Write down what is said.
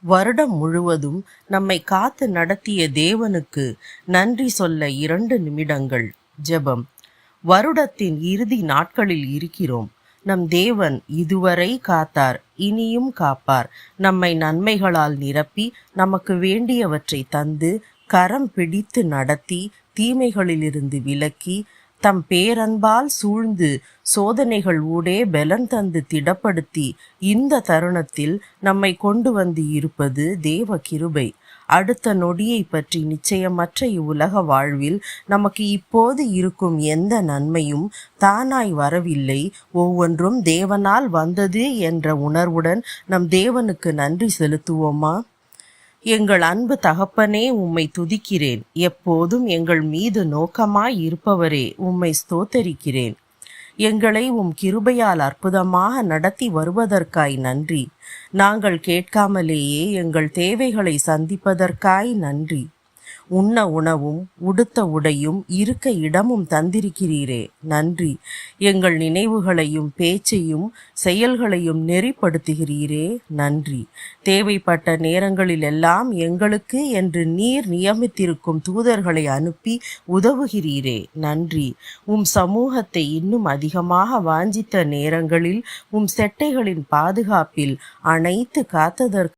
வருடம் முழுவதும் நம்மை காத்து நடத்திய தேவனுக்கு நன்றி சொல்ல 2 நிமிடங்கள் ஜெபம். வருடத்தின் இறுதி நாட்களில் இருக்கிறோம். நம் தேவன் இதுவரை காத்தார், இனியும் காப்பார். நம்மை நன்மைகளால் நிரப்பி நமக்கு வேண்டியவற்றை தந்து கரம் பிடித்து நடத்தி தீமைகளிலிருந்து விலக்கி தம் பேரன்பால் சூழ்ந்து சோதனைகள் ஊடே பலன் தந்து திடப்படுத்தி இந்த தருணத்தில் நம்மை கொண்டு வந்து இருப்பது தேவ கிருபை. அடுத்த நொடியை பற்றி நிச்சயமற்ற இவ்வுலக வாழ்வில் நமக்கு இப்போது இருக்கும் எந்த நன்மையும் தானாய் வரவில்லை. ஒவ்வொன்றும் தேவனால் வந்தது என்ற உணர்வுடன் நம் தேவனுக்கு நன்றி செலுத்துவோமா? எங்கள் அன்பு தகப்பனே, உம்மை துதிக்கிறேன். எப்போதும் எங்கள் மீது நோக்கமாய் இருப்பவரே, உம்மை ஸ்தோத்தரிக்கிறேன். எங்களை உம் கிருபையால் அற்புதமாக நடத்தி வருவதற்காய் நன்றி. நாங்கள் கேட்காமலேயே எங்கள் தேவைகளை சந்திப்பதற்காய் நன்றி. உண்ண உணவும் உடுத்த உடையும் இருக்க இடமும் தந்திருக்கிறீரே, நன்றி. எங்கள் நினைவுகளையும் பேச்சையும் செயல்களையும் நெறிப்படுத்துகிறீரே, நன்றி. தேவைப்பட்ட நேரங்களிலெல்லாம் எங்களுக்கு என்று நீர் நியமித்திருக்கும் தூதர்களை அனுப்பி உதவுகிறீரே, நன்றி. உம் சமூகத்தை இன்னும் அதிகமாக வாஞ்சித்த நேரங்களில் உம் செட்டைகளின் பாதுகாப்பில் அணைத்து காத்ததற்கு